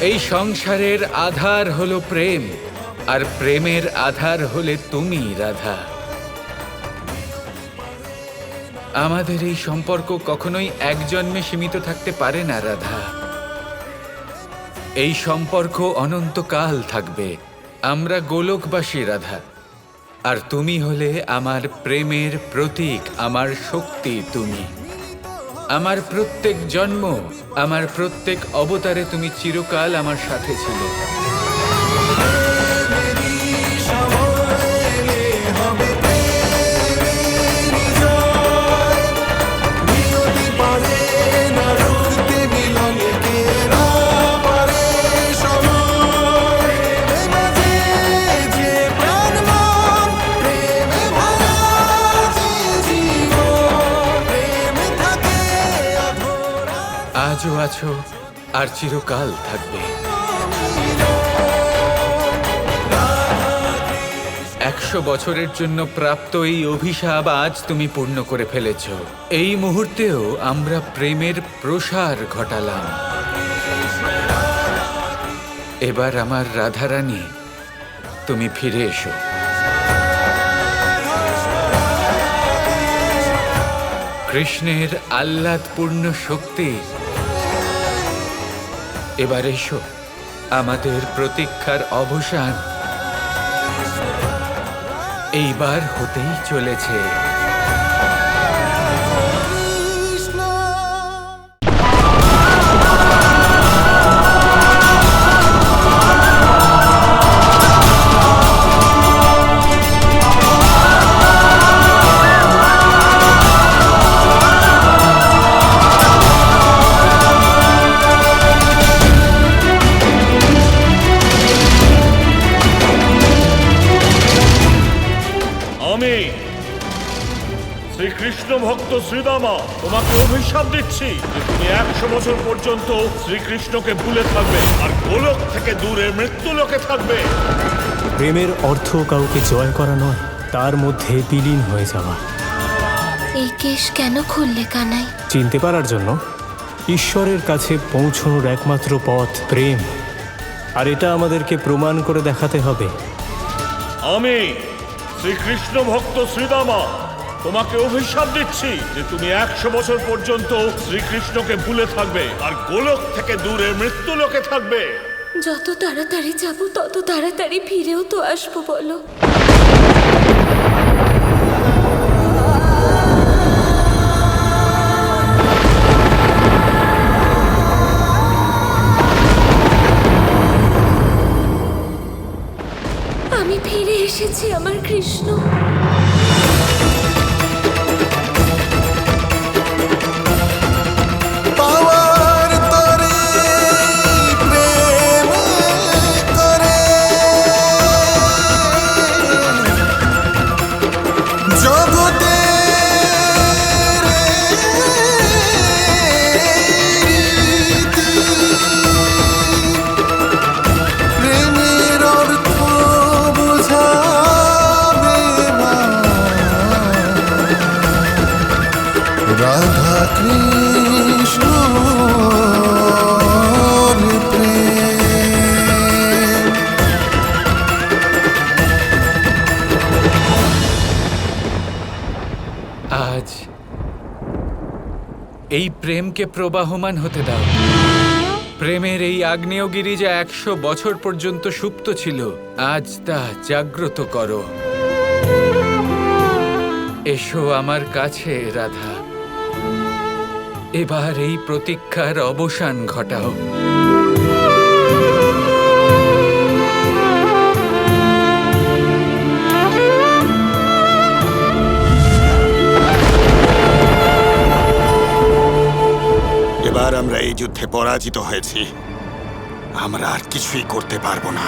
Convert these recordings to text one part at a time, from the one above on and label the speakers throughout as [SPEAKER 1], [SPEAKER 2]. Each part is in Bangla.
[SPEAKER 1] এই সংসারের আধার হলো প্রেম, আর প্রেমের আধার হলে তুমি, রাধা। আমাদের এই সম্পর্ক কখনোই এক জন্মে সীমিত থাকতে পারে না, রাধা। এই সম্পর্ক অনন্তকাল থাকবে। আমরা গোলকবাসী, রাধা, আর তুমি হলে আমার প্রেমের প্রতীক, আমার শক্তি। তুমি আমার প্রত্যেক জন্ম, আমার প্রত্যেক অবতারে তুমি চিরকাল আমার সাথে ছিলে। আজও আছো আর চিরকাল থাকবে। 100 বছরের জন্য প্রাপ্ত এই অভিশাপ আজ তুমি পূর্ণ করে ফেলেছ। এই মুহূর্তেও আমরা প্রেমের প্রসার ঘটালাম। এবার আমার রাধারানী, তুমি ফিরে এসো। কৃষ্ণের আহ্লাদপূর্ণ শক্তি, এবার এসো। আমাদের প্রতীক্ষার অবসান এইবার হতেই চলেছে।
[SPEAKER 2] শ্রীকৃষ্ণ ভক্ত শ্রীদামা, তোমাকে অভিশাপ দিচ্ছি যে তুমি 100 বছর পর্যন্ত শ্রীকৃষ্ণকে ভুলে থাকবে আর গোলক থেকে দূরে মৃত্যুলোকে থাকবে।
[SPEAKER 3] প্রেমের অর্থ কাউকে জয় করা নয়, তার মধ্যে বিলীন হয়ে যাওয়া।
[SPEAKER 4] এই কেশ কেন খুললে কানাই?
[SPEAKER 3] চিনতে পারার জন্য। ঈশ্বরের কাছে পৌঁছানোর একমাত্র পথ প্রেম, আর এটা আমাদেরকে প্রমাণ করে দেখাতে হবে।
[SPEAKER 2] আমি শ্রীকৃষ্ণ ভক্ত শ্রীদামা তোমাকে অভিশাপ দিচ্ছি যে তুমি 100 বছর পর্যন্ত শ্রীকৃষ্ণকে ভুলে থাকবে আর গোলক থেকে দূরে মৃত্যুলোকে থাকবে।
[SPEAKER 4] যত তাড়াতাড়ি যাব তত তাড়াতাড়ি ফিরেও তো আসবো, বলো। আমি ফিরে এসেছি আমার কৃষ্ণ।
[SPEAKER 5] রাধা কৃষ্ণ
[SPEAKER 1] আজ এই প্রেমকে প্রবাহমান হতে দাও। প্রেমের এই আগ্নেয়গিরি যা 100 বছর পর্যন্ত সুপ্ত ছিল, আজ তা জাগ্রত করো। এসো আমার কাছে, রাধা। এবার এই প্রতীক্ষার অবসান ঘটাও।
[SPEAKER 6] এবার আমরা এই যুদ্ধে পরাজিত হয়েছি। আমরা আর কিছুই করতে পারবো না।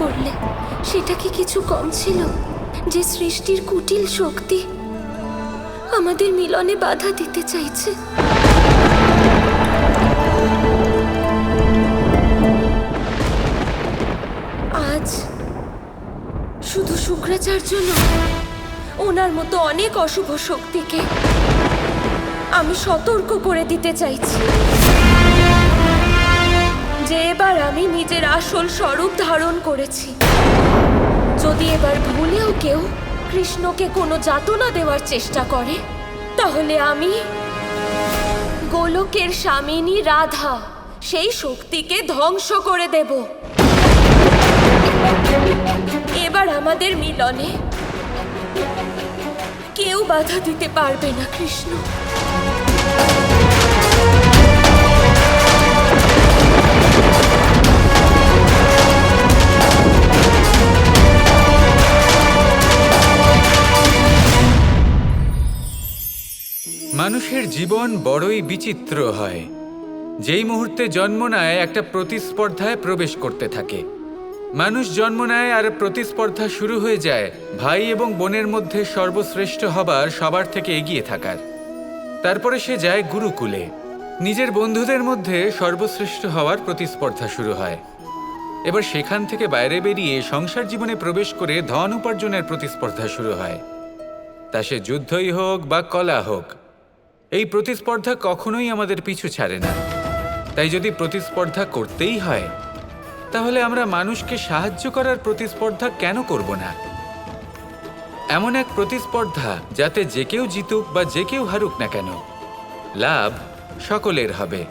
[SPEAKER 4] করলে সেটা কি কিছু কম ছিল যে সৃষ্টির কুটিল শক্তি আমাদের মিলনে বাধা দিতে চাইছে? আজ শুধু শুক্রাচার্য নয়, ওনার মতো অনেক অশুভ শক্তিকে আমি সতর্ক করে দিতে চাইছি যে এবার আমি নিজের আসল স্বরূপ ধারণ করেছি। যদি এবার ভুলেও কেউ কৃষ্ণকে কোনো যাতনা দেওয়ার চেষ্টা করে, তাহলে আমি গোলকের স্বামিনী রাধা সেই শক্তিকে ধ্বংস করে দেব। এবার আমাদের মিলনে কেউ বাধা দিতে পারবে না কৃষ্ণ।
[SPEAKER 1] মানুষের জীবন বড়ই বিচিত্র হয়। যেই মুহূর্তে জন্ম নেয় একটা প্রতিস্পর্ধায় প্রবেশ করতে থাকে। মানুষ জন্ম নেয় আর প্রতিস্পর্ধা শুরু হয়ে যায় ভাই এবং বোনের মধ্যে সর্বশ্রেষ্ঠ হবার, সবার থেকে এগিয়ে থাকার। তারপরে সে যায় গুরুকুলে। নিজের বন্ধুদের মধ্যে সর্বশ্রেষ্ঠ হওয়ার প্রতিস্পর্ধা শুরু হয়। এবার সেখান থেকে বাইরে বেরিয়ে সংসার জীবনে প্রবেশ করে ধন উপার্জনের প্রতিস্পর্ধা শুরু হয়। তা সে যুদ্ধই হোক বা কলা হোক, এই প্রতিস্পর্ধা কখনোই আমাদের পিছু ছাড়ে না। তাই যদি প্রতিস্পর্ধা করতেই হয়, তাহলে আমরা মানুষকে সাহায্য করার প্রতিস্পর্ধা কেন করব না? এমন এক প্রতিস্পর্ধা যাতে যে কেউ জিতুক বা যে কেউ হারুক না কেন, লাভ সকলের হবে।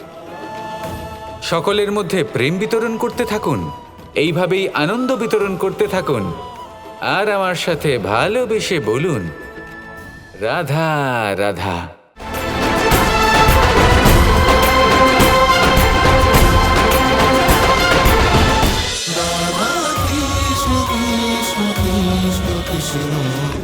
[SPEAKER 1] সকলের মধ্যে প্রেম বিতরণ করতে থাকুন, এইভাবেই আনন্দ বিতরণ করতে থাকুন, আর আমার সাথে ভালোবেসে বলুন, Radha Radha.
[SPEAKER 5] Krishna Krishna Krishna Krishna